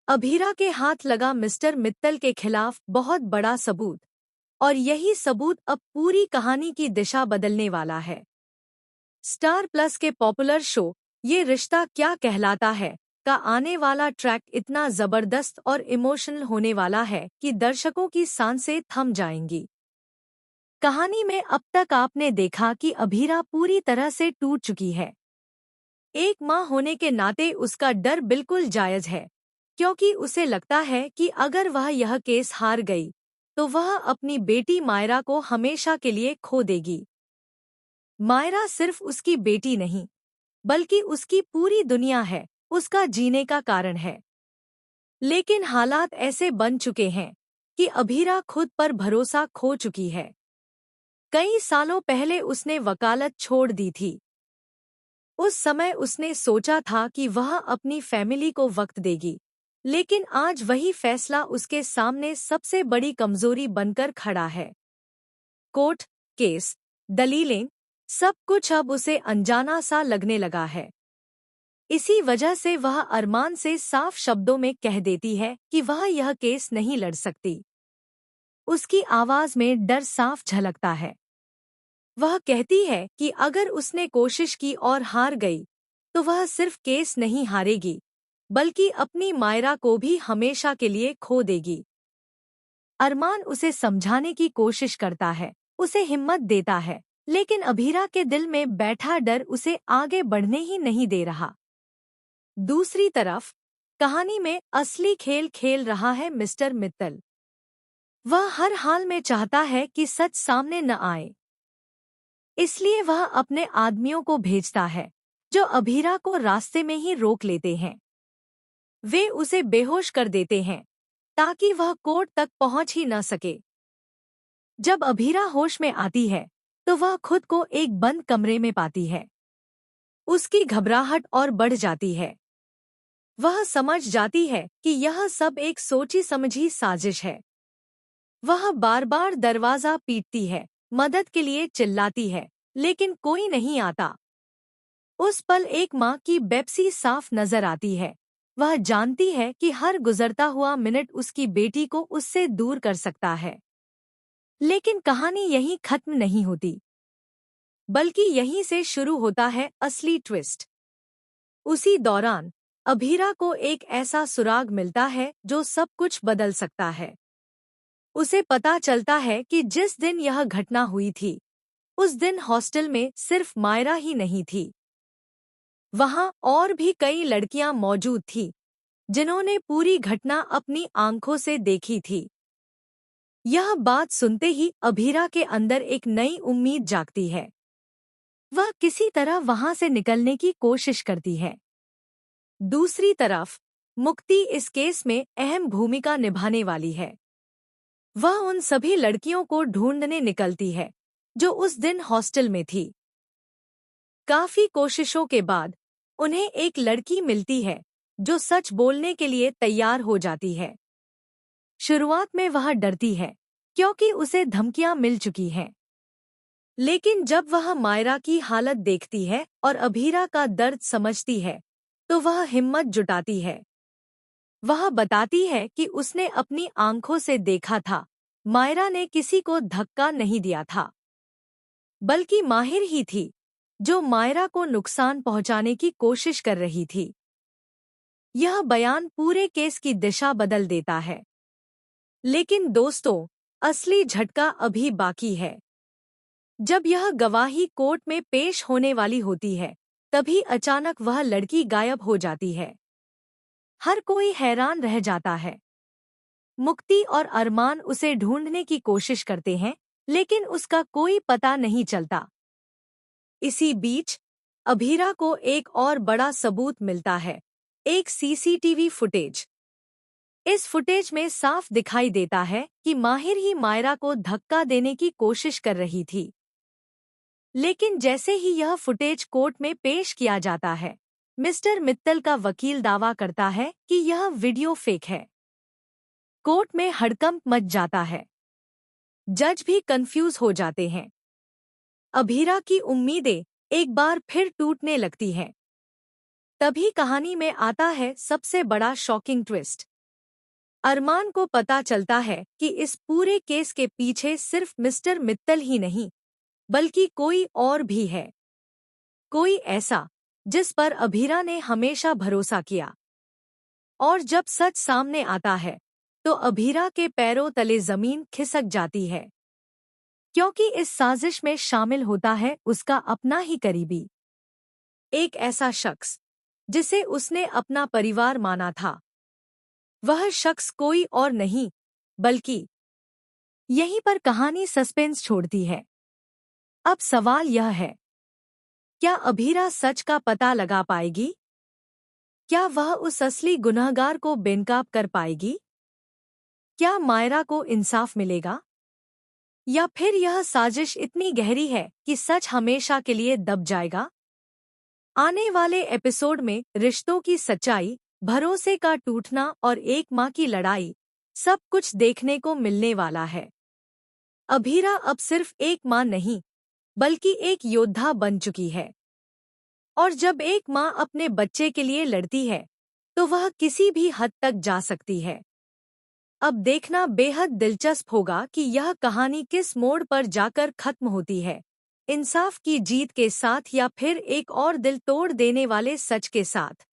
अभीरा के हाथ लगा मिस्टर मित्तल के खिलाफ बहुत बड़ा सबूत, और यही सबूत अब पूरी कहानी की दिशा बदलने वाला है। स्टार प्लस के पॉपुलर शो ये रिश्ता क्या कहलाता है का आने वाला ट्रैक इतना जबरदस्त और इमोशनल होने वाला है कि दर्शकों की सांसें थम जाएंगी। कहानी में अब तक आपने देखा कि अभीरा पूरी तरह से टूट चुकी है। एक माँ होने के नाते उसका डर बिल्कुल जायज है, क्योंकि उसे लगता है कि अगर वह यह केस हार गई तो वह अपनी बेटी मायरा को हमेशा के लिए खो देगी। मायरा सिर्फ उसकी बेटी नहीं, बल्कि उसकी पूरी दुनिया है, उसका जीने का कारण है। लेकिन हालात ऐसे बन चुके हैं कि अभीरा खुद पर भरोसा खो चुकी है। कई सालों पहले उसने वकालत छोड़ दी थी। उस समय उसने सोचा था कि वह अपनी फैमिली को वक्त देगी, लेकिन आज वही फैसला उसके सामने सबसे बड़ी कमजोरी बनकर खड़ा है। कोर्ट केस, दलीलें, सब कुछ अब उसे अनजाना सा लगने लगा है। इसी वजह से वह अरमान से साफ शब्दों में कह देती है कि वह यह केस नहीं लड़ सकती। उसकी आवाज में डर साफ झलकता है। वह कहती है कि अगर उसने कोशिश की और हार गई तो वह सिर्फ केस नहीं हारेगी, बल्कि अपनी मायरा को भी हमेशा के लिए खो देगी। अरमान उसे समझाने की कोशिश करता है, उसे हिम्मत देता है, लेकिन अभीरा के दिल में बैठा डर उसे आगे बढ़ने ही नहीं दे रहा। दूसरी तरफ कहानी में असली खेल खेल रहा है मिस्टर मित्तल। वह हर हाल में चाहता है कि सच सामने न आए, इसलिए वह अपने आदमियों को भेजता है जो अभीरा को रास्ते में ही रोक लेते हैं। वे उसे बेहोश कर देते हैं ताकि वह कोर्ट तक पहुंच ही न सके। जब अभीरा होश में आती है तो वह खुद को एक बंद कमरे में पाती है। उसकी घबराहट और बढ़ जाती है। वह समझ जाती है कि यह सब एक सोची समझी साजिश है। वह बार बार दरवाजा पीटती है, मदद के लिए चिल्लाती है, लेकिन कोई नहीं आता। उस पल एक माँ की बेपसी साफ नजर आती है। वह जानती है कि हर गुजरता हुआ मिनट उसकी बेटी को उससे दूर कर सकता है। लेकिन कहानी यहीं खत्म नहीं होती, बल्कि यहीं से शुरू होता है असली ट्विस्ट। उसी दौरान अभीरा को एक ऐसा सुराग मिलता है जो सब कुछ बदल सकता है। उसे पता चलता है कि जिस दिन यह घटना हुई थी, उस दिन हॉस्टल में सिर्फ मायरा ही नहीं थी। वहां और भी कई लड़कियां मौजूद थीं, जिन्होंने पूरी घटना अपनी आंखों से देखी थी। यह बात सुनते ही अभीरा के अंदर एक नई उम्मीद जागती है। वह किसी तरह वहां से निकलने की कोशिश करती है। दूसरी तरफ मुक्ति इस केस में अहम भूमिका निभाने वाली है। वह उन सभी लड़कियों को ढूंढने निकलती है जो उस दिन हॉस्टल में थी। काफी कोशिशों के बाद उन्हें एक लड़की मिलती है जो सच बोलने के लिए तैयार हो जाती है। शुरुआत में वह डरती है क्योंकि उसे धमकियां मिल चुकी हैं। लेकिन जब वह मायरा की हालत देखती है और अभीरा का दर्द समझती है तो वह हिम्मत जुटाती है। वह बताती है कि उसने अपनी आंखों से देखा था, मायरा ने किसी को धक्का नहीं दिया था, बल्कि माहिर ही थी जो मायरा को नुकसान पहुंचाने की कोशिश कर रही थी। यह बयान पूरे केस की दिशा बदल देता है। लेकिन दोस्तों, असली झटका अभी बाकी है। जब यह गवाही कोर्ट में पेश होने वाली होती है, तभी अचानक वह लड़की गायब हो जाती है। हर कोई हैरान रह जाता है। मुक्ति और अरमान उसे ढूंढने की कोशिश करते हैं, लेकिन उसका कोई पता नहीं चलता। इसी बीच अभीरा को एक और बड़ा सबूत मिलता है, एक सीसीटीवी फुटेज। इस फुटेज में साफ दिखाई देता है कि माहिर ही मायरा को धक्का देने की कोशिश कर रही थी। लेकिन जैसे ही यह फुटेज कोर्ट में पेश किया जाता है, मिस्टर मित्तल का वकील दावा करता है कि यह वीडियो फेक है। कोर्ट में हड़कंप मच जाता है। जज भी कंफ्यूज हो जाते हैं। अभीरा की उम्मीदें एक बार फिर टूटने लगती हैं। तभी कहानी में आता है सबसे बड़ा शॉकिंग ट्विस्ट। अरमान को पता चलता है कि इस पूरे केस के पीछे सिर्फ मिस्टर मित्तल ही नहीं, बल्कि कोई और भी है। कोई ऐसा जिस पर अभीरा ने हमेशा भरोसा किया। और जब सच सामने आता है तो अभीरा के पैरों तले जमीन खिसक जाती है, क्योंकि इस साजिश में शामिल होता है उसका अपना ही करीबी, एक ऐसा शख्स जिसे उसने अपना परिवार माना था। वह शख्स कोई और नहीं, बल्कि यहीं पर कहानी सस्पेंस छोड़ती है। अब सवाल यह है, क्या अभीरा सच का पता लगा पाएगी? क्या वह उस असली गुनहगार को बेनकाब कर पाएगी? क्या मायरा को इंसाफ मिलेगा? या फिर यह साजिश इतनी गहरी है कि सच हमेशा के लिए दब जाएगा? आने वाले एपिसोड में रिश्तों की सच्चाई, भरोसे का टूटना और एक माँ की लड़ाई, सब कुछ देखने को मिलने वाला है। अभीरा अब सिर्फ एक माँ नहीं, बल्कि एक योद्धा बन चुकी है। और जब एक माँ अपने बच्चे के लिए लड़ती है, तो वह किसी भी हद तक जा सकती है। अब देखना बेहद दिलचस्प होगा कि यह कहानी किस मोड़ पर जाकर खत्म होती है, इंसाफ की जीत के साथ या फिर एक और दिल तोड़ देने वाले सच के साथ।